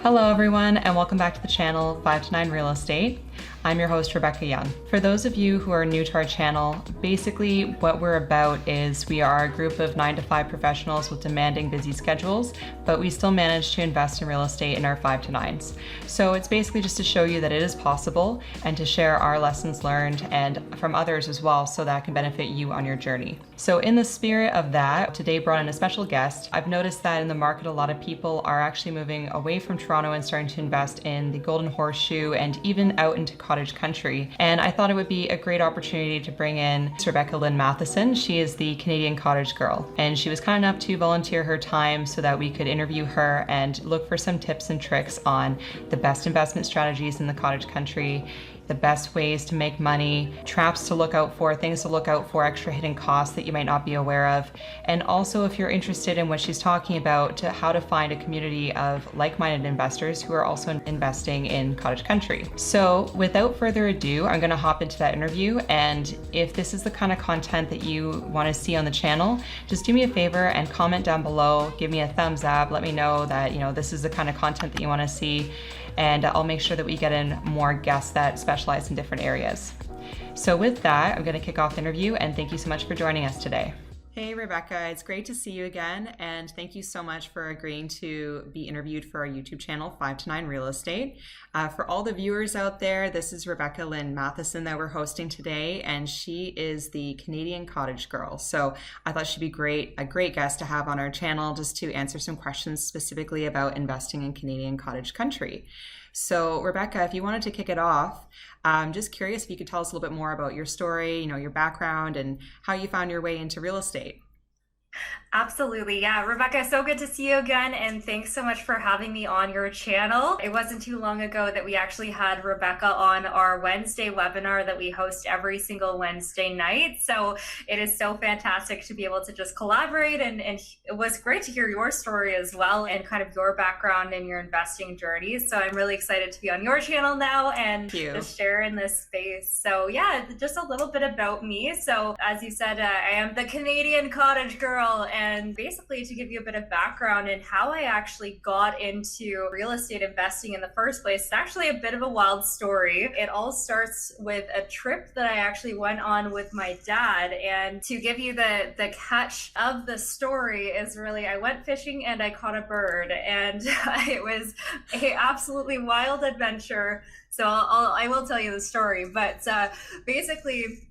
Hello everyone, and welcome back to the channel 5 to 9 Real Estate. I'm your host, Rebecca Young. For those of you who are new to our channel, basically what we're about is we are a group of 9 to 5 professionals with demanding busy schedules, but we still manage to invest in real estate in our 5 to 9s. So it's basically just to show you that it is possible and to share our lessons learned and from others as well, so that can benefit you on your journey. So in the spirit of that, today brought in a special guest. I've noticed that in the market, a lot of people are actually moving away from Toronto and starting to invest in the Golden Horseshoe and even out into cottage country. And I thought it would be a great opportunity to bring in Rebecca Lynn Matheson. She is the Canadian Cottage Girl, and she was kind enough to volunteer her time so that we could interview her and look for some tips and tricks on the best investment strategies in the cottage country, the best ways to make money, traps to look out for, things to look out for, extra hidden costs that you might not be aware of. And also, if you're interested in what she's talking about, to how to find a community of like-minded investors who are also investing in cottage country. So without further ado, I'm gonna hop into that interview. And if this is the kind of content that you wanna see on the channel, just do me a favor and comment down below, give me a thumbs up, let me know that this is the kind of content that you wanna see. And I'll make sure that we get in more guests that specialize in different areas. So with that, I'm gonna kick off the interview, and thank you so much for joining us today. Hey Rebecca, it's great to see you again, and thank you so much for agreeing to be interviewed for our YouTube channel, 5 to 9 Real Estate. For all the viewers out there, this is Rebecca Lynn Matheson that we're hosting today, and she is the Canadian Cottage Girl. So I thought she'd be a great guest to have on our channel, just to answer some questions specifically about investing in Canadian cottage country. So Rebecca, if you wanted to kick it off, I'm just curious if you could tell us a little bit more about your story, your background, and how you found your way into real estate. Absolutely. Yeah. Rebecca, so good to see you again. And thanks so much for having me on your channel. It wasn't too long ago that we actually had Rebecca on our Wednesday webinar that we host every single Wednesday night. So it is so fantastic to be able to just collaborate. And it was great to hear your story as well, and kind of your background and your investing journey. So I'm really excited to be on your channel now and just share in this space. So yeah, just a little bit about me. So as you said, I am the Canadian Cottage Girl. And basically, to give you a bit of background in how I actually got into real estate investing in the first place, it's actually a bit of a wild story. It all starts with a trip that I actually went on with my dad. And to give you the catch of the story is really, I went fishing and I caught a bird, and it was an absolutely wild adventure. So I will tell you the story, but basically,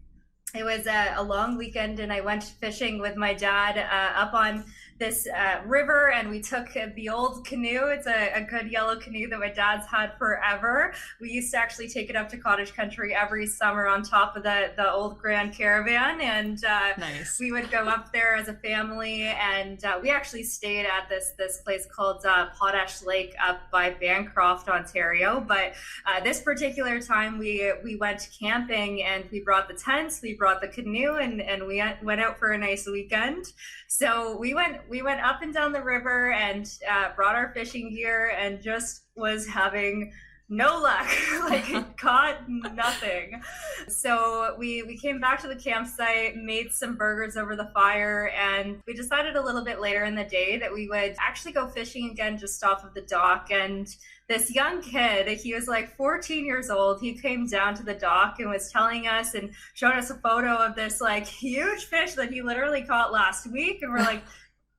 it was a long weekend, and I went fishing with my dad up on this river, and we took the old canoe. It's a good yellow canoe that my dad's had forever. We used to actually take it up to cottage country every summer on top of the old Grand Caravan, and Nice. We would go up there as a family, and we actually stayed at this place called Potash Lake up by Bancroft, Ontario. But this particular time we went camping, and we brought the tents, we brought the canoe, and we went out for a nice weekend. So we went up and down the river and brought our fishing gear, and just was having no luck, like caught nothing. So we came back to the campsite, made some burgers over the fire, and we decided a little bit later in the day that we would actually go fishing again just off of the dock. And this young kid, he was like 14 years old, he came down to the dock and was telling us and showing us a photo of this like huge fish that he literally caught last week. And we're like,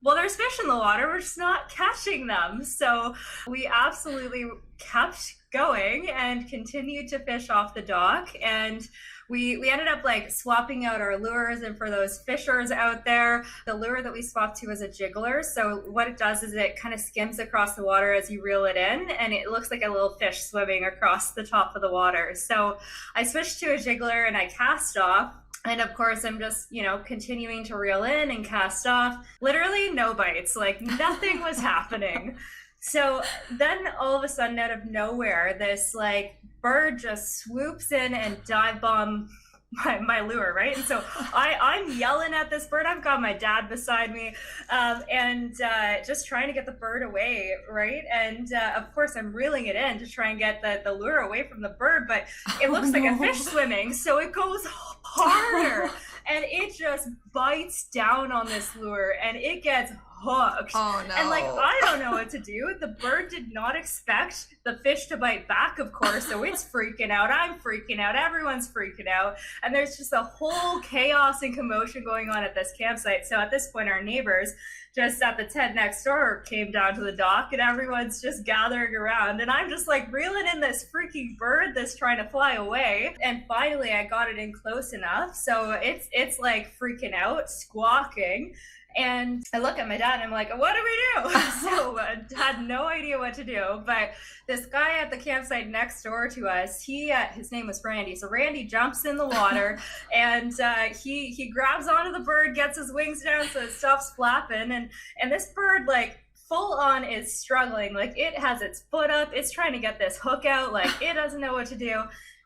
well, there's fish in the water, we're just not catching them. So we absolutely kept going and continued to fish off the dock. And we ended up like swapping out our lures. And for those fishers out there, the lure that we swapped to was a jiggler. So what it does is it kind of skims across the water as you reel it in, and it looks like a little fish swimming across the top of the water. So I switched to a jiggler and I cast off. And of course, I'm just, continuing to reel in and cast off. Literally no bites, like nothing was happening. So then all of a sudden, out of nowhere, this like bird just swoops in and dive bomb my lure, right? And so I'm yelling at this bird. I've got my dad beside me, and just trying to get the bird away, right? And of course, I'm reeling it in to try and get the lure away from the bird, but it looks like a fish swimming, so it goes harder. And it just bites down on this lure, and it gets hooked. Oh no. And like, I don't know what to do. The bird did not expect the fish to bite back, of course, so it's freaking out. I'm freaking out. Everyone's freaking out. And there's just a whole chaos and commotion going on at this campsite. So at this point, our neighbors just at the tent next door came down to the dock, and everyone's just gathering around. And I'm just like reeling in this freaking bird that's trying to fly away. And finally I got it in close enough. So it's like freaking out, squawking. And I look at my dad and I'm like, what do we do? So had no idea what to do. But this guy at the campsite next door to us, his name was Randy. So Randy jumps in the water and he grabs onto the bird, gets his wings down so it stops flapping. And this bird, like, full on is struggling. Like, it has its foot up. It's trying to get this hook out. Like, it doesn't know what to do.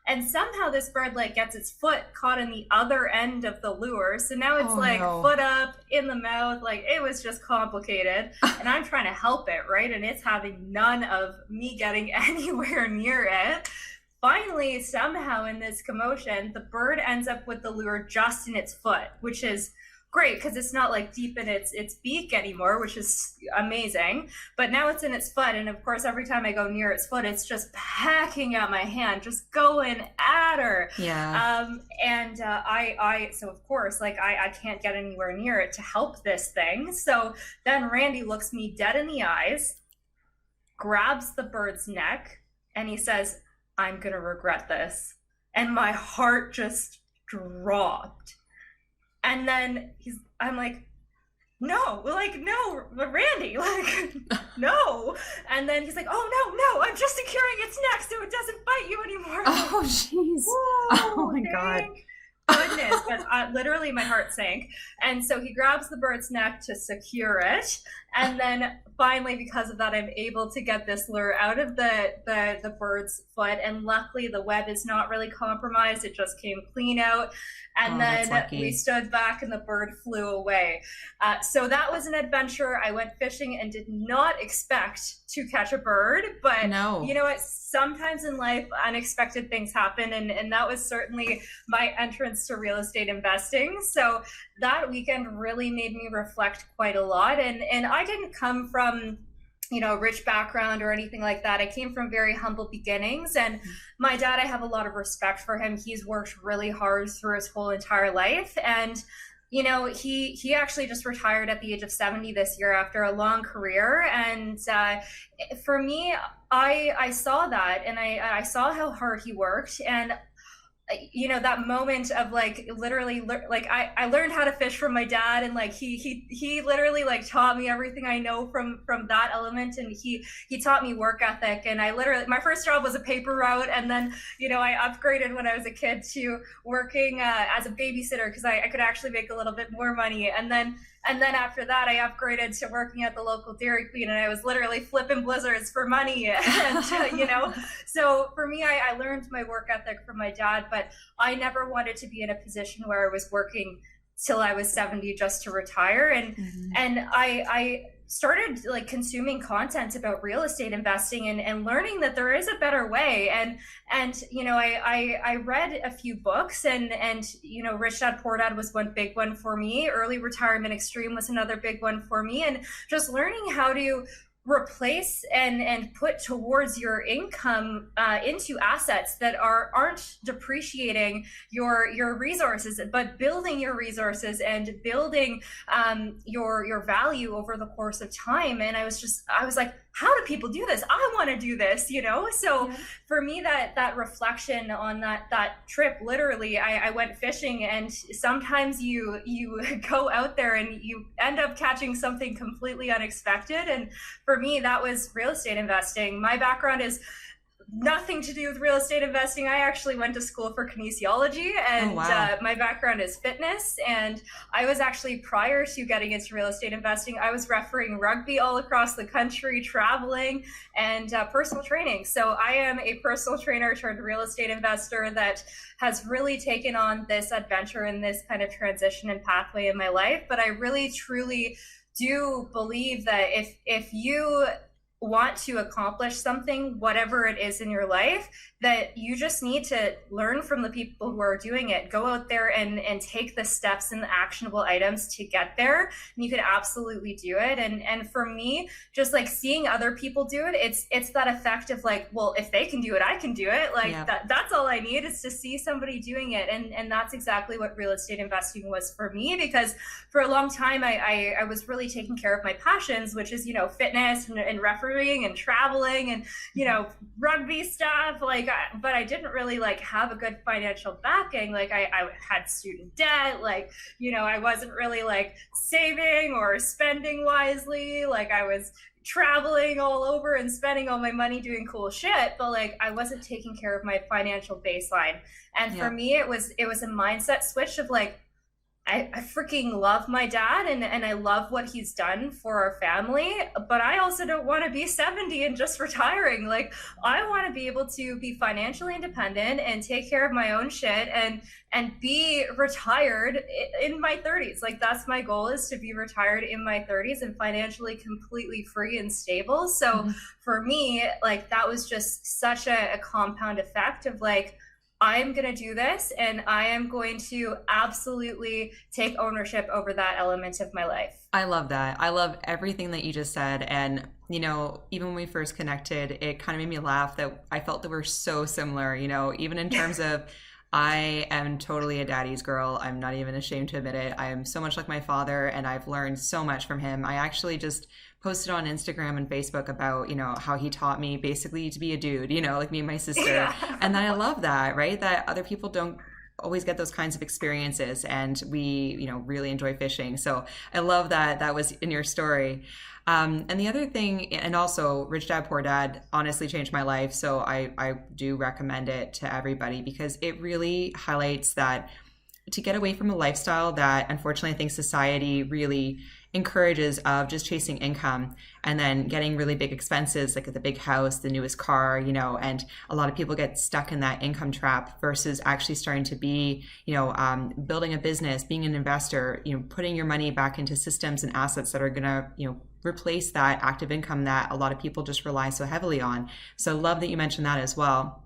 And somehow this bird like gets its foot caught in the other end of the lure. So now it's foot up in the mouth. Like, it was just complicated. And I'm trying to help it, right? And it's having none of me getting anywhere near it. Finally, somehow in this commotion, the bird ends up with the lure just in its foot, which is great because it's not like deep in its beak anymore, which is amazing. But now it's in its foot, and of course every time I go near its foot, it's just pecking at my hand, just going at her. Yeah. So of course, like, I can't get anywhere near it to help this thing. So then Randy looks me dead in the eyes, grabs the bird's neck, and he says, "I'm gonna regret this." And my heart just dropped. And then I'm like, no, Randy, like, no. And then he's like, oh, no, I'm just securing its neck so it doesn't bite you anymore. Oh, jeez. Oh my God. Goodness. But literally my heart sank. And so he grabs the bird's neck to secure it. And then finally, because of that, I'm able to get this lure out of the bird's foot. And luckily the web is not really compromised. It just came clean out. And then we stood back and the bird flew away. So that was an adventure. I went fishing and did not expect to catch a bird, but you know what? Sometimes in life, unexpected things happen. And that was certainly my entrance to real estate investing. So that weekend really made me reflect quite a lot. And I didn't come from, you know, rich background or anything like that. I came from very humble beginnings, and my dad, I have a lot of respect for him. He's worked really hard through his whole entire life. And, you know, he actually just retired at the age of 70 this year after a long career. And for me, I saw that, and I saw how hard he worked. And you know, that moment of like literally like I learned how to fish from my dad, and like he literally like taught me everything I know from that element. And he taught me work ethic. And I literally, my first job was a paper route, and then, you know, I upgraded when I was a kid to working as a babysitter because I could actually make a little bit more money. And then after that, I upgraded to working at the local Dairy Queen, and I was literally flipping blizzards for money. And, you know, so for me, I learned my work ethic from my dad, but I never wanted to be in a position where I was working till I was 70 just to retire. And I started like consuming content about real estate investing and learning that there is a better way. And you know, I read a few books, and you know, Rich Dad Poor Dad was one big one for me. Early Retirement Extreme was another big one for me. And just learning how to replace and put towards your income into assets that aren't depreciating your resources, but building your resources and building your value over the course of time. And I was like, how do people do this? I want to do this, you know? So for me, that reflection on that trip, literally, I went fishing, and sometimes you go out there and you end up catching something completely unexpected. And for me, that was real estate investing. My background is nothing to do with real estate investing. I actually went to school for kinesiology, and my background is fitness. And I was actually, prior to getting into real estate investing, I was refereeing rugby all across the country, traveling, and personal training. So I am a personal trainer turned real estate investor that has really taken on this adventure and this kind of transition and pathway in my life. But I really, truly do believe that if you want to accomplish something, whatever it is in your life, that you just need to learn from the people who are doing it. Go out there and take the steps and the actionable items to get there, and you can absolutely do it. And for me, just like seeing other people do it, it's that effect of like, well, if they can do it, I can do it. Like that's all I need, is to see somebody doing it. And that's exactly what real estate investing was for me, because for a long time I was really taking care of my passions, which is, fitness and refereeing and traveling and, rugby stuff. Like, but I didn't really like have a good financial backing. Like I had student debt, like, I wasn't really like saving or spending wisely. Like I was traveling all over and spending all my money doing cool shit, but like I wasn't taking care of my financial baseline. And for me, it was a mindset switch of like, I freaking love my dad and I love what he's done for our family, but I also don't want to be 70 and just retiring. Like I want to be able to be financially independent and take care of my own shit and be retired in my 30s. Like that's my goal, is to be retired in my 30s and financially completely free and stable. So for me, like that was just such a compound effect of like, I'm going to do this and I am going to absolutely take ownership over that element of my life. I love that. I love everything that you just said. And, even when we first connected, it kind of made me laugh that I felt that we're so similar, even in terms of I am totally a daddy's girl. I'm not even ashamed to admit it. I am so much like my father and I've learned so much from him. I actually just posted on Instagram and Facebook about, how he taught me basically to be a dude, like me and my sister. Yeah. And I love that, right? That other people don't always get those kinds of experiences, and we, really enjoy fishing. So I love that was in your story. And the other thing, and also Rich Dad Poor Dad honestly changed my life. So I do recommend it to everybody, because it really highlights that to get away from a lifestyle that unfortunately I think society really encourages, of just chasing income and then getting really big expenses, like the big house, the newest car, and a lot of people get stuck in that income trap versus actually starting to be, building a business, being an investor, putting your money back into systems and assets that are going to, replace that active income that a lot of people just rely so heavily on. So I love that you mentioned that as well.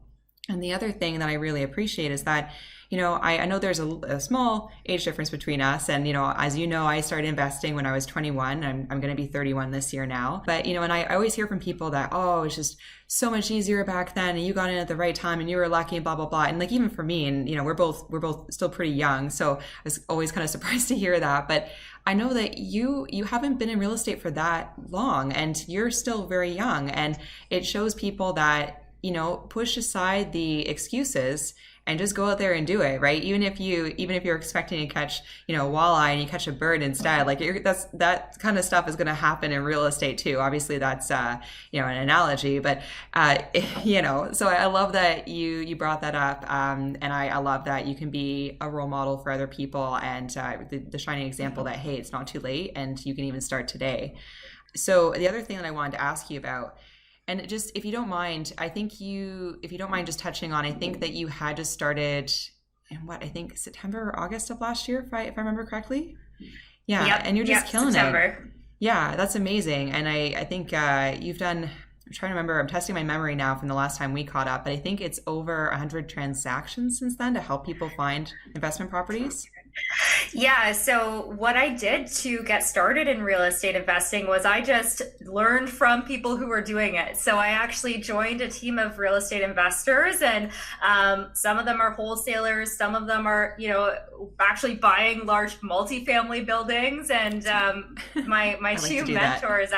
And the other thing that I really appreciate is that, I know there's a small age difference between us. And, as I started investing when I was 21. I'm going to be 31 this year now. But, and I always hear from people that, oh, it's just so much easier back then. And you got in at the right time and you were lucky and blah, blah, blah. And like, even for me, and, we're both still pretty young. So I was always kind of surprised to hear that. But I know that you haven't been in real estate for that long and you're still very young. And it shows people that, push aside the excuses and just go out there and do it, right? Even if you're expecting to catch, walleye and you catch a bird instead, like that kind of stuff is going to happen in real estate too. Obviously that's, an analogy, but, so I love that you brought that up. And I love that you can be a role model for other people and the shining example that, hey, it's not too late and you can even start today. So the other thing that I wanted to ask you about, and just, if you don't mind, if you don't mind just touching on, I think that you had just started in September or August of last year, if I remember correctly. Yeah. Yep. And you're just killing September. It. Yeah, that's amazing. And I think you've done, I'm trying to remember, I'm testing my memory now from the last time we caught up, but I think it's over 100 transactions since then to help people find investment properties. Yeah. So what I did to get started in real estate investing was I just learned from people who were doing it. So I actually joined a team of real estate investors, and some of them are wholesalers. Some of them are, actually buying large multifamily buildings. And my two mentors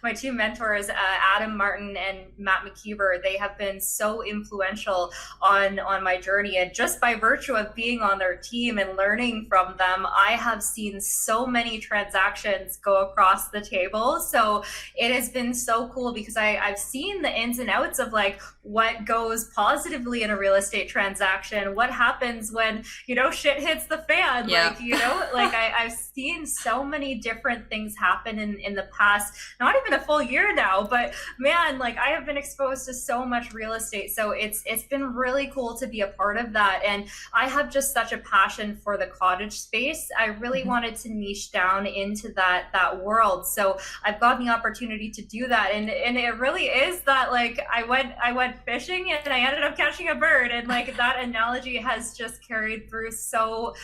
my two mentors, Adam Martin and Matt McKeever, they have been so influential on my journey. And just by virtue of being on their team and learning from them, I have seen so many transactions go across the table. So it has been so cool because I've seen the ins and outs of like what goes positively in a real estate transaction, what happens when, shit hits the fan. Yeah. Like, I've seen so many different things happen in the past, not even a full year now, but man, like I have been exposed to so much real estate. So it's been really cool to be a part of that. And I have just such a passion passion for the cottage space, I really wanted to niche down into that world. So I've gotten the opportunity to do that, and it really is that, like, I went fishing and I ended up catching a bird, and like that analogy has just carried through so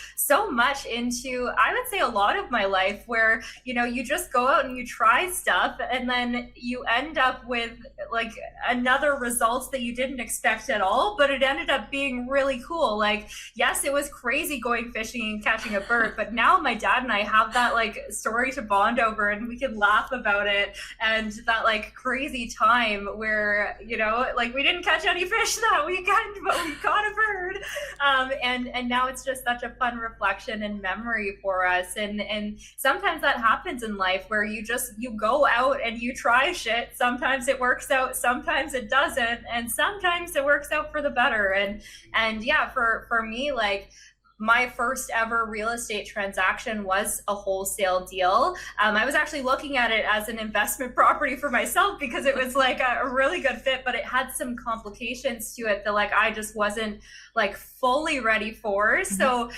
much into, I would say, a lot of my life, where, you know, you just go out and you try stuff and then you end up with like another result that you didn't expect at all, but it ended up being really cool. Like, yes, it was crazy going fishing and catching a bird, but now my dad and I have that like story to bond over, and we can laugh about it, and that like crazy time where, you know, like we didn't catch any fish that weekend, but we caught a bird. And now it's just such a fun reflection and memory for us. And sometimes that happens in life, where you go out and you try shit. Sometimes it works out, sometimes it doesn't, and sometimes it works out for the better. And yeah, for me, like, my first ever real estate transaction was a wholesale deal. I was actually looking at it as an investment property for myself, because it was like a really good fit, but it had some complications to it that like I just wasn't like fully ready for. So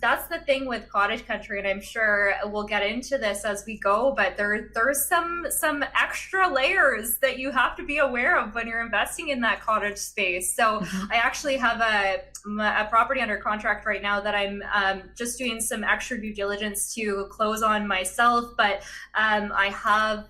that's the thing with cottage country, and I'm sure we'll get into this as we go, but there's some extra layers that you have to be aware of when you're investing in that cottage space. So I actually have a property under contract right now that I'm just doing some extra due diligence to close on myself, but I have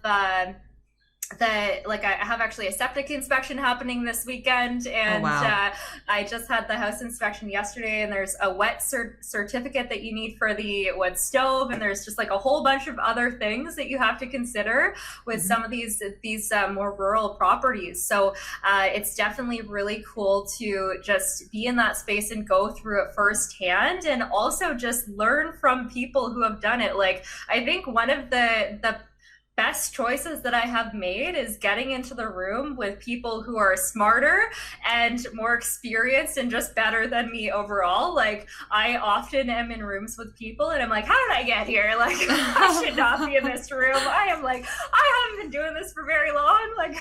I have actually a septic inspection happening this weekend, and I just had the house inspection yesterday, and there's a wet certificate that you need for the wood stove, and there's just like a whole bunch of other things that you have to consider with some of these more rural properties. So it's definitely really cool to just be in that space and go through it firsthand, and also just learn from people who have done it. Like, I think one of the best choices that I have made is getting into the room with people who are smarter and more experienced and just better than me overall. Like, I often am in rooms with people and I'm like, how did I get here? Like, I should not be in this room. I haven't been doing this for very long. Like,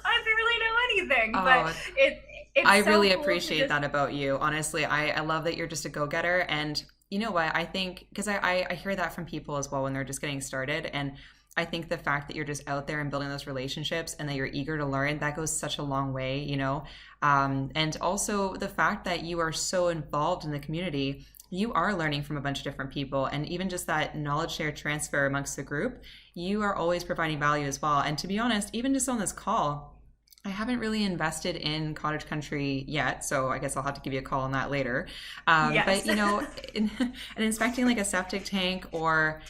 I barely know anything. But I really appreciate that about you. Honestly, I love that you're just a go-getter. And you know what? I think, because I hear that from people as well when they're just getting started. And I think the fact that you're just out there and building those relationships and that you're eager to learn, that goes such a long way, you know? And also the fact that you are so involved in the community, you are learning from a bunch of different people, and even just that knowledge share transfer amongst the group, you are always providing value as well. And to be honest, even just on this call, I haven't really invested in cottage country yet, so I guess I'll have to give you a call on that later. Yes. But, you know, and inspecting like a septic tank or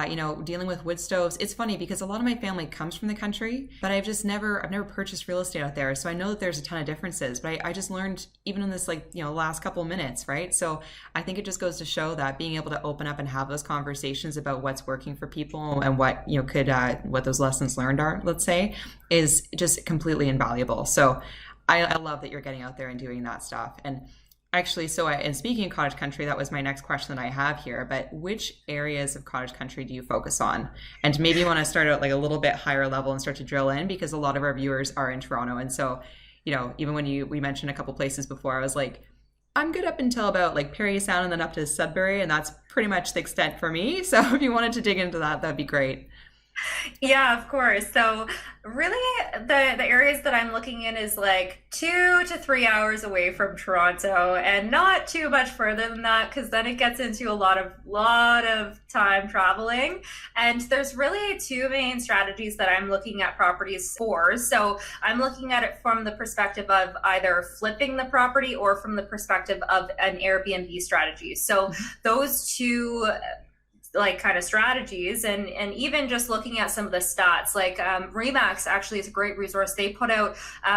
you know, dealing with wood stoves. It's funny because a lot of my family comes from the country, but I've never purchased real estate out there. So I know that there's a ton of differences, but I just learned even in this, like, you know, last couple of minutes, right? So I think it just goes to show that being able to open up and have those conversations about what's working for people and what, you know, could, what those lessons learned are, let's say, is just completely invaluable. So I love that you're getting out there and doing that stuff. And actually, and speaking of cottage country, that was my next question that I have here, but which areas of cottage country do you focus on? And maybe you want to start out like a little bit higher level and start to drill in, because a lot of our viewers are in Toronto. And so, you know, even when we mentioned a couple places before, I was like, I'm good up until about like Parry Sound and then up to Sudbury, and that's pretty much the extent for me. So if you wanted to dig into that, that'd be great. Yeah, of course. So really the areas that I'm looking in is like 2 to 3 hours away from Toronto, and not too much further than that, because then it gets into a lot of time traveling. And there's really two main strategies that I'm looking at properties for. So I'm looking at it from the perspective of either flipping the property or from the perspective of an Airbnb strategy. So those two like kind of strategies, and even just looking at some of the stats, like Remax actually is a great resource. They put out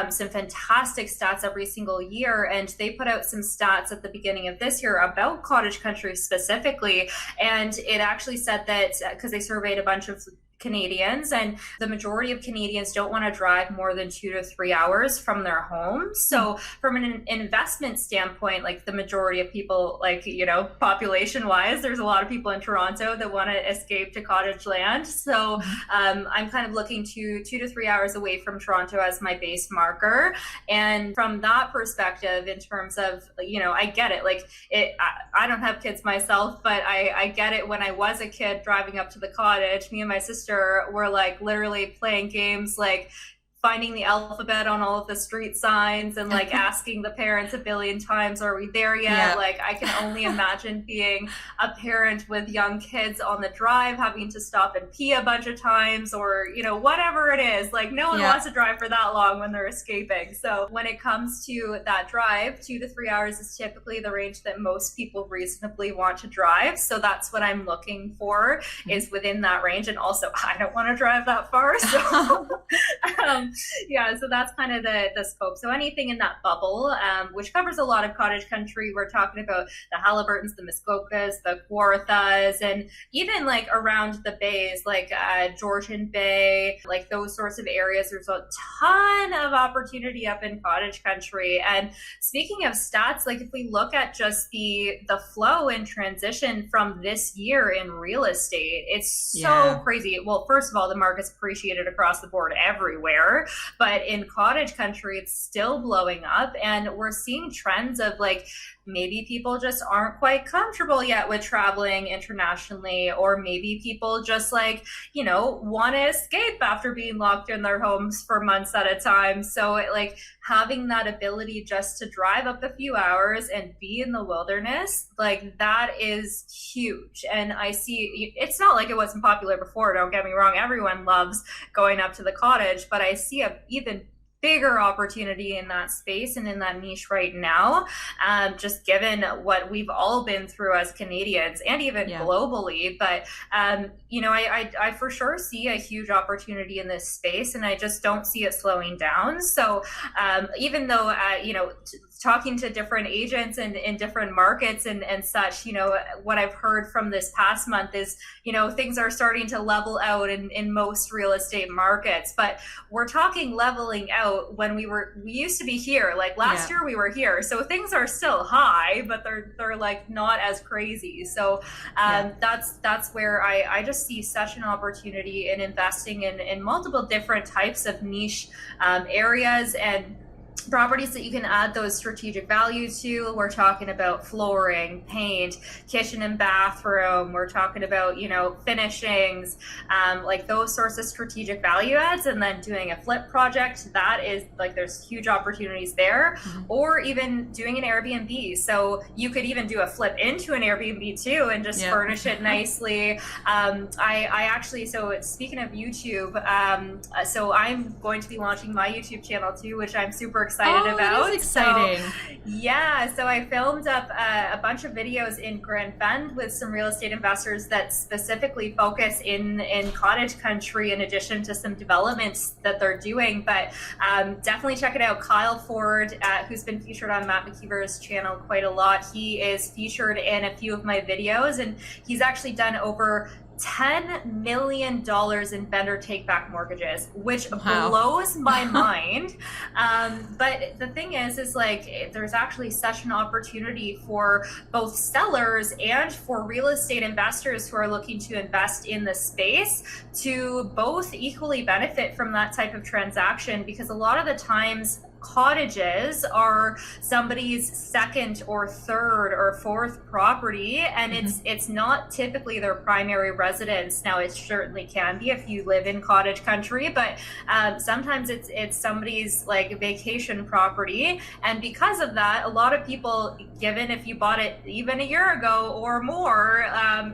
some fantastic stats every single year, and they put out some stats at the beginning of this year about cottage country specifically. And it actually said that because they surveyed a bunch of Canadians, and the majority of Canadians don't want to drive more than 2 to 3 hours from their homes. So from an investment standpoint, like the majority of people, like, you know, population wise, there's a lot of people in Toronto that want to escape to cottage land. So I'm kind of looking to 2 to 3 hours away from Toronto as my base marker. And from that perspective, in terms of, you know, I get it. Like I don't have kids myself, but I get it. When I was a kid driving up to the cottage, me and my sister were like literally playing games, like finding the alphabet on all of the street signs and like asking the parents a billion times, are we there yet? Yeah. Like I can only imagine being a parent with young kids on the drive, having to stop and pee a bunch of times, or, you know, whatever it is. Like no one wants to drive for that long when they're escaping. So when it comes to that drive, 2 to 3 hours is typically the range that most people reasonably want to drive. So that's what I'm looking for, is within that range. And also I don't want to drive that far. So yeah, so that's kind of the scope. So anything in that bubble, which covers a lot of cottage country, we're talking about the Haliburtons, the Muskokas, the Kawarthas, and even like around the bays, like Georgian Bay, like those sorts of areas. There's a ton of opportunity up in cottage country. And speaking of stats, like if we look at just the flow and transition from this year in real estate, it's so crazy. Well, first of all, the market's appreciated across the board everywhere. But in cottage country, it's still blowing up, and we're seeing trends of like maybe people just aren't quite comfortable yet with traveling internationally, or maybe people just like, you know, want to escape after being locked in their homes for months at a time. So like having that ability just to drive up a few hours and be in the wilderness, like that is huge. And I see, it's not like it wasn't popular before, don't get me wrong, everyone loves going up to the cottage, but I see a even bigger opportunity in that space and in that niche right now, just given what we've all been through as Canadians and even globally. But you know, I for sure see a huge opportunity in this space, and I just don't see it slowing down. So even though you know, talking to different agents and in different markets and such, you know, what I've heard from this past month is, you know, things are starting to level out in most real estate markets. But we're talking leveling out when we used to be here. Like last year we were here, so things are still high, but they're like not as crazy. So that's where I just see such an opportunity in investing in multiple different types of niche areas and properties that you can add those strategic value to. We're talking about flooring, paint, kitchen and bathroom. We're talking about, you know, finishings, like those sorts of strategic value adds, and then doing a flip project. That is like, there's huge opportunities there. Or even doing an Airbnb. So you could even do a flip into an Airbnb too and just furnish it nicely. I actually, so speaking of YouTube, so I'm going to be launching my YouTube channel too, which I'm super excited about. That is exciting. So I filmed up a bunch of videos in Grand Bend with some real estate investors that specifically focus in cottage country, in addition to some developments that they're doing. But definitely check it out. Kyle Ford, who's been featured on Matt McKeever's channel quite a lot, he is featured in a few of my videos, and he's actually done over $10 million in vendor take-back mortgages, which blows my mind. But the thing is like, there's actually such an opportunity for both sellers and for real estate investors who are looking to invest in the space to both equally benefit from that type of transaction, because a lot of the times cottages are somebody's second or third or fourth property, and it's not typically their primary residence. Now it certainly can be if you live in cottage country, but sometimes it's somebody's like vacation property. And because of that, a lot of people, given if you bought it even a year ago or more,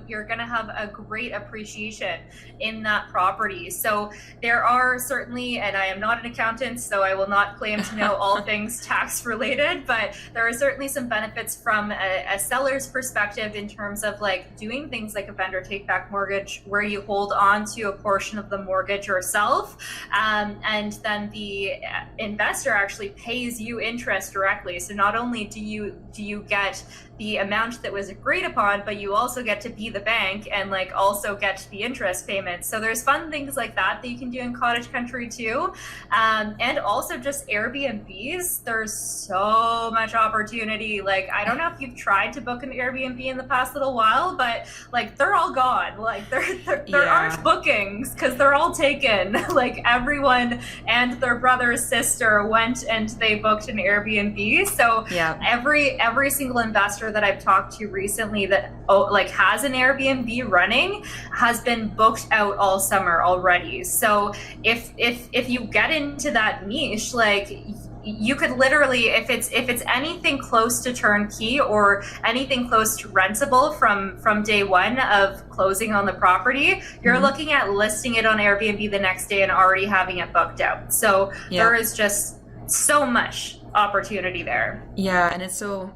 you're going to have a great appreciation in that property. So there are certainly, and I am not an accountant, so I will not claim to know all things tax related, but there are certainly some benefits from a seller's perspective in terms of like doing things like a vendor take back mortgage, where you hold on to a portion of the mortgage yourself, and then the investor actually pays you interest directly. So not only do you get the amount that was agreed upon, but you also get to be the bank and like also get the interest payments. So there's fun things like that you can do in cottage country too. And also just Airbnbs. There's so much opportunity. Like, I don't know if you've tried to book an Airbnb in the past little while, but like they're all gone. Like there aren't bookings because they're all taken. Like everyone and their brother, sister went and they booked an Airbnb. So every single investor that I've talked to recently that like has an Airbnb running has been booked out all summer already. So if you get into that niche, like you could literally, if it's anything close to turnkey or anything close to rentable from day one of closing on the property, you're looking at listing it on Airbnb the next day and already having it booked out. So there is just so much opportunity there. Yeah, and it's so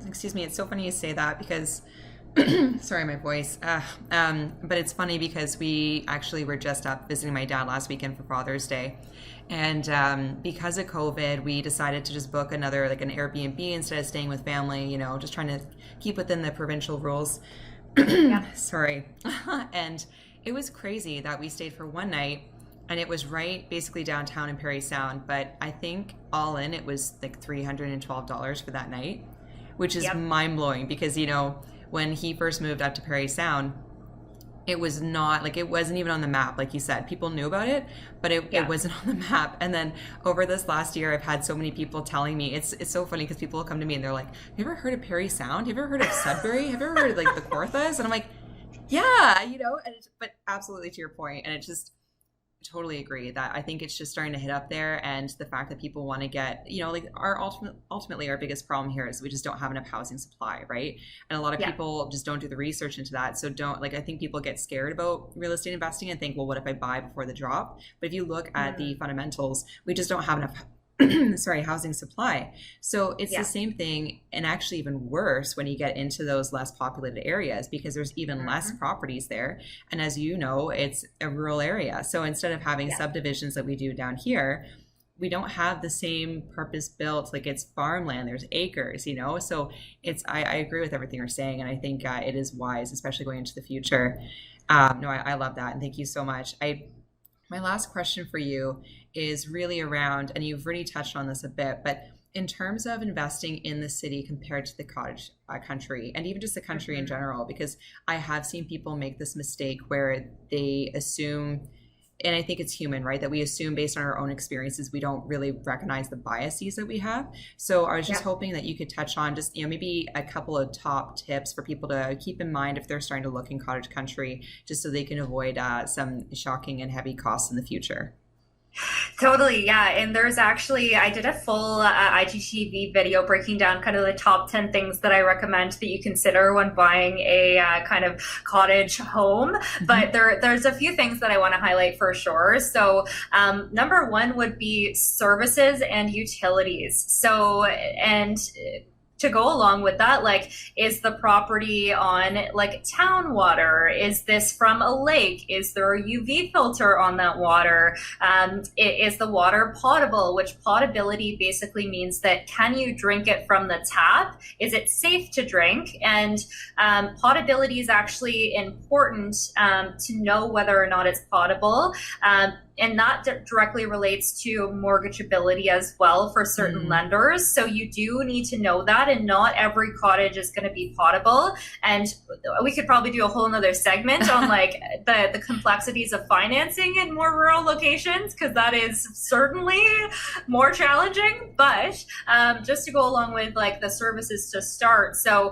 excuse me, it's so funny you say that because sorry, my voice. But it's funny because we actually were just up visiting my dad last weekend for Father's Day. And because of COVID, we decided to just book another, like an Airbnb instead of staying with family, you know, just trying to keep within the provincial rules. Sorry. And it was crazy that we stayed for one night and it was right basically downtown in Parry Sound. But I think all in, it was like $312 for that night, which is mind blowing because, you know, when he first moved up to Parry Sound, it was not like, it wasn't even on the map. Like you said, people knew about it, but it wasn't on the map. And then over this last year, I've had so many people telling me, it's so funny because people will come to me and they're like, have you ever heard of Parry Sound? Have you ever heard of Sudbury? Have you ever heard of like the Kawarthas? And I'm like, yeah, you know, and but absolutely to your point. And it just, totally agree that I think it's just starting to hit up there, and the fact that people want to get, you know, like ultimately our biggest problem here is we just don't have enough housing supply, right? And a lot of people just don't do the research into that. So don't, like, I think people get scared about real estate investing and think, well, what if I buy before the drop? But if you look at the fundamentals, we just don't have enough housing supply. So it's the same thing, and actually even worse when you get into those less populated areas, because there's even less properties there. And as you know, it's a rural area. So instead of having subdivisions that we do down here, we don't have the same purpose built, like it's farmland, there's acres, you know? So it's, I agree with everything you're saying. And I think it is wise, especially going into the future. I love that. And thank you so much. My last question for you is really around, and you've already touched on this a bit, but in terms of investing in the city compared to the cottage country, and even just the country in general, because I have seen people make this mistake where they assume, and I think it's human, right? That we assume based on our own experiences, we don't really recognize the biases that we have. So I was just hoping that you could touch on just, you know, maybe a couple of top tips for people to keep in mind if they're starting to look in cottage country, just so they can avoid some shocking and heavy costs in the future. Totally, yeah. And there's actually, I did a full IGTV video breaking down kind of the top 10 things that I recommend that you consider when buying a kind of cottage home. But there's a few things that I want to highlight for sure. So number one would be services and utilities. So, and to go along with that, like, is the property on like town water? Is this from a lake? Is there a UV filter on that water? Is the water potable? Which potability basically means that can you drink it from the tap? Is it safe to drink? And potability is actually important to know whether or not it's potable. And that directly relates to mortgageability as well for certain lenders. So you do need to know that, and not every cottage is going to be potable. And we could probably do a whole nother segment on like the complexities of financing in more rural locations, because that is certainly more challenging. But just to go along with like the services to start. So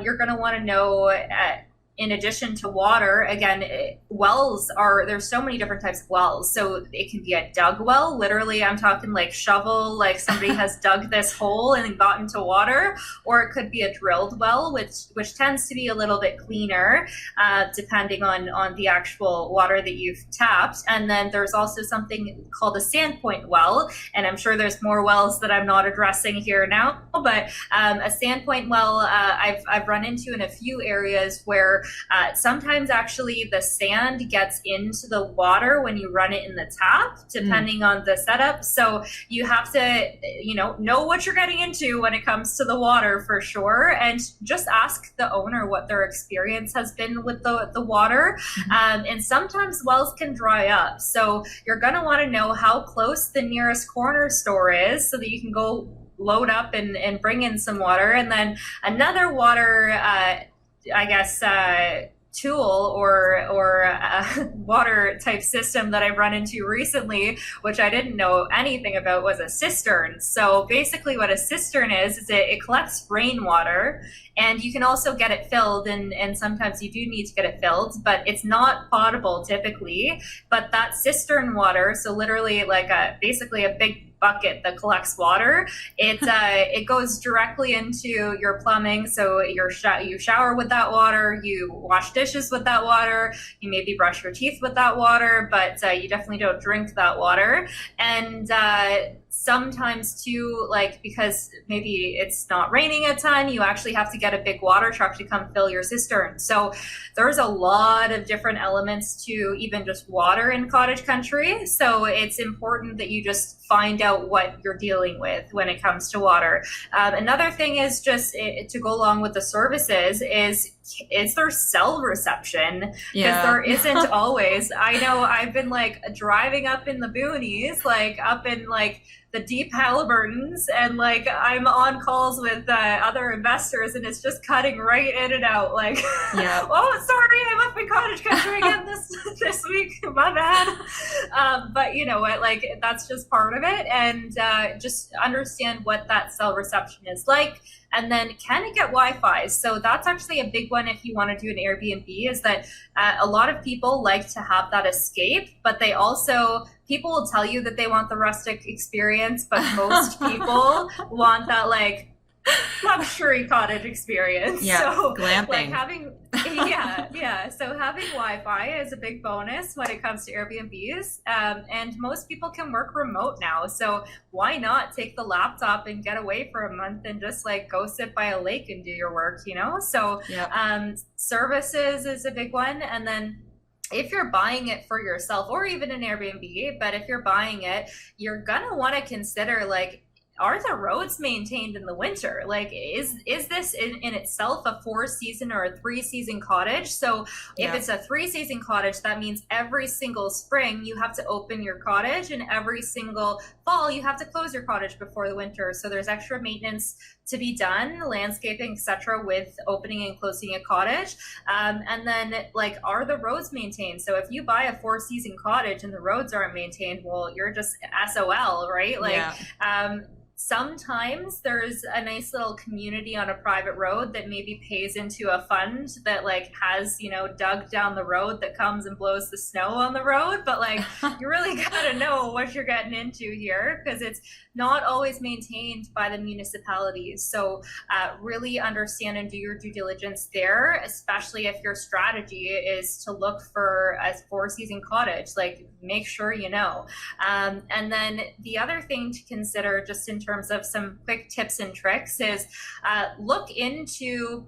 you're going to want to know, in addition to water, again, wells are, there's so many different types of wells. So it can be a dug well, literally I'm talking like shovel, like somebody has dug this hole and gotten to water, or it could be a drilled well, which tends to be a little bit cleaner, depending on the actual water that you've tapped. And then there's also something called a sandpoint well, and I'm sure there's more wells that I'm not addressing here now, but a sandpoint well, I've run into in a few areas where water. Sometimes actually the sand gets into the water when you run it in the tap, depending on the setup. So you have to, know what you're getting into when it comes to the water for sure. And just ask the owner what their experience has been with the water. And sometimes wells can dry up. So you're going to want to know how close the nearest corner store is so that you can go load up and bring in some water. And then another water, tool or water type system that I've run into recently, which I didn't know anything about, was a cistern. So basically what a cistern is it collects rainwater, and you can also get it filled, and sometimes you do need to get it filled, but it's not potable typically. But that cistern water, so literally like basically a big bucket that collects water, it goes directly into your plumbing. So you shower with that water, you wash dishes with that water, you maybe brush your teeth with that water, but you definitely don't drink that water. And sometimes too, like, because maybe it's not raining a ton, you actually have to get a big water truck to come fill your cistern. So there's a lot of different elements to even just water in cottage country. So it's important that you just find out what you're dealing with when it comes to water. Another thing is just to go along with the services is there cell reception? Because there isn't always. I know I've been like driving up in the boonies, like up in like the deep Halliburtons, and like I'm on calls with other investors, and it's just cutting right in and out. Like, oh, sorry, I'm up in cottage country again this week. My bad. But you know what? Like, that's just part of it, and just understand what that cell reception is like. And then can it get Wi-Fi? So that's actually a big one if you want to do an Airbnb, is that a lot of people like to have that escape, but people will tell you that they want the rustic experience, but most people want that like luxury cottage experience. Yeah, so glamping. Like having so having Wi-Fi is a big bonus when it comes to Airbnbs, and most people can work remote now, so why not take the laptop and get away for a month and just like go sit by a lake and do your work, so services is a big one. And then if you're buying it for yourself, or even an Airbnb, but if you're buying it, you're gonna want to consider, like, are the roads maintained in the winter? Like, is this in itself a 4-season or a 3-season cottage? So if it's a 3-season cottage, that means every single spring you have to open your cottage, and every single fall you have to close your cottage before the winter. So there's extra maintenance to be done, landscaping, etc., with opening and closing a cottage. And then, like, are the roads maintained? So if you buy a 4-season cottage and the roads aren't maintained, well, you're just SOL, right? Like, sometimes there's a nice little community on a private road that maybe pays into a fund that like has, dug down the road that comes and blows the snow on the road. But like, you really got to know what you're getting into here, because it's not always maintained by the municipalities. So really understand and do your due diligence there, especially if your strategy is to look for a 4-season cottage. Like, make sure you know. And then the other thing to consider, just in terms of some quick tips and tricks, is look into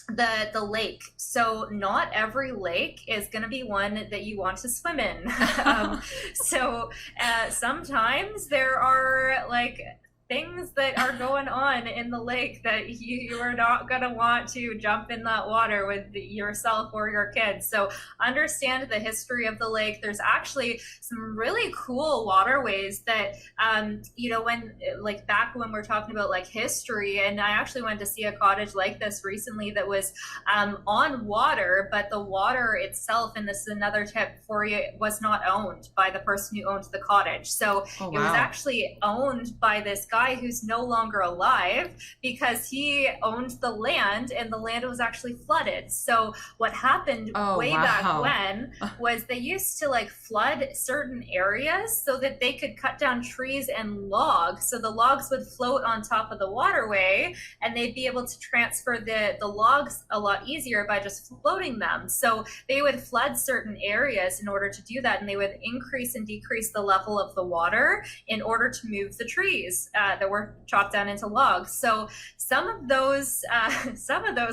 the lake. So not every lake is going to be one that you want to swim in. So sometimes there are like things that are going on in the lake that you are not going to want to jump in that water with yourself or your kids. So understand the history of the lake. There's actually some really cool waterways that, when like back when we're talking about like history, and I actually went to see a cottage like this recently that was on water, but the water itself, and this is another tip for you, was not owned by the person who owned the cottage. So it was actually owned by this guy who's no longer alive, because he owned the land and the land was actually flooded. So what happened back when was they used to like flood certain areas so that they could cut down trees and logs, so the logs would float on top of the waterway, and they'd be able to transfer the logs a lot easier by just floating them. So they would flood certain areas in order to do that, and they would increase and decrease the level of the water in order to move the trees. that were chopped down into logs. So some of those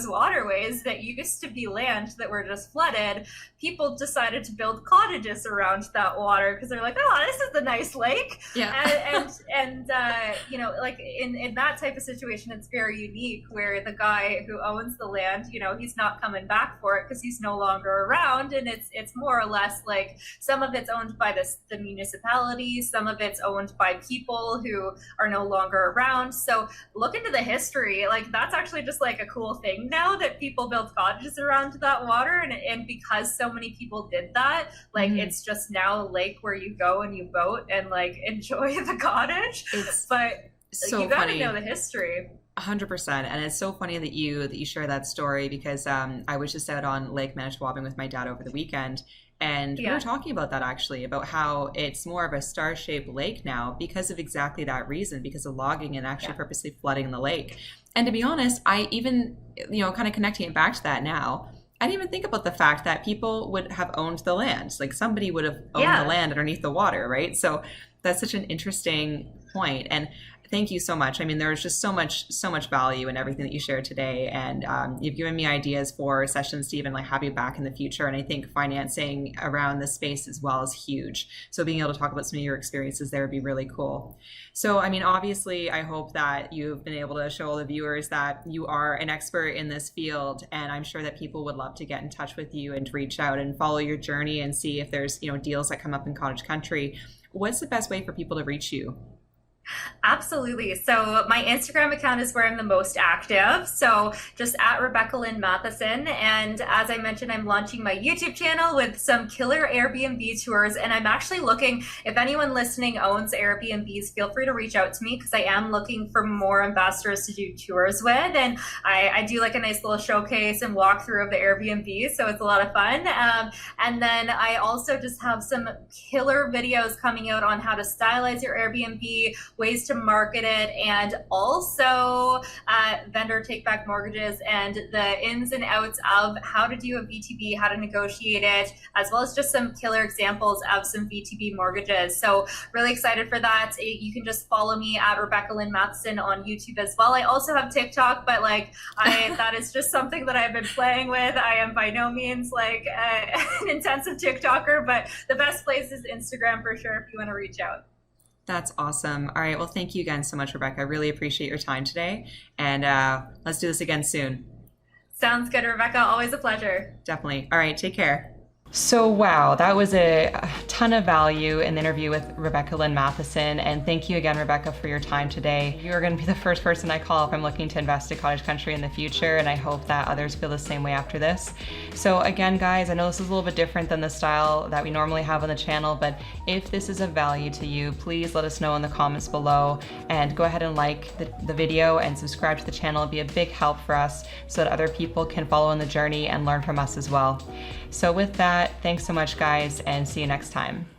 waterways that used to be land that were just flooded, people decided to build cottages around that water because they're like, oh, this is a nice lake. Yeah. And you know, like in that type of situation, it's very unique where the guy who owns the land, you know, he's not coming back for it because he's no longer around. And it's more or less like some of it's owned by the municipality, some of it's owned by people who are no longer around. So look into the history. Like that's actually just like a cool thing now that people built cottages around that water. And because so many people did that, like it's just now a lake where you go and you boat and like enjoy the cottage. But so you got to funny. know the history. 100%. And it's so funny that you share that story because I was just out on Lake Manitowoc with my dad over the weekend. And we were talking about that actually, about how it's more of a star-shaped lake now because of exactly that reason, because of logging and actually purposely flooding the lake. And to be honest, I even, you know, kind of connecting it back to that now, I didn't even think about the fact that people would have owned the land. Like somebody would have owned the land underneath the water, right? So that's such an interesting point. And thank you so much. I mean, there's just so much value in everything that you shared today. And you've given me ideas for sessions to even like have you back in the future. And I think financing around this space as well is huge. So being able to talk about some of your experiences there would be really cool. So, I mean, obviously, I hope that you've been able to show all the viewers that you are an expert in this field. And I'm sure that people would love to get in touch with you and reach out and follow your journey and see if there's, you know, deals that come up in cottage country. What's the best way for people to reach you? Absolutely. So my Instagram account is where I'm the most active. So just at Rebecca Lynn Matheson. And as I mentioned, I'm launching my YouTube channel with some killer Airbnb tours. And I'm actually looking, if anyone listening owns Airbnbs, feel free to reach out to me because I am looking for more ambassadors to do tours with. And I do like a nice little showcase and walkthrough of the Airbnb. So it's a lot of fun. And then I also just have some killer videos coming out on how to stylize your Airbnb, ways to market it, and also vendor take-back mortgages and the ins and outs of how to do a VTB, how to negotiate it, as well as just some killer examples of some VTB mortgages. So really excited for that. You can just follow me at Rebecca Lynn Matheson on YouTube as well. I also have TikTok, but like that is just something that I've been playing with. I am by no means like an intensive TikToker, but the best place is Instagram for sure if you want to reach out. That's awesome. All right. Well, thank you again so much, Rebecca. I really appreciate your time today. And let's do this again soon. Sounds good, Rebecca. Always a pleasure. Definitely. All right. Take care. So wow, that was a ton of value in the interview with Rebecca Lynn Matheson. And thank you again, Rebecca, for your time today. You're going to be the first person I call if I'm looking to invest in cottage country in the future. And I hope that others feel the same way after this. So again, guys, I know this is a little bit different than the style that we normally have on the channel, but if this is of value to you, please let us know in the comments below and go ahead and like the video and subscribe to the channel. It'd be a big help for us so that other people can follow in the journey and learn from us as well. So with that, thanks so much, guys, and see you next time.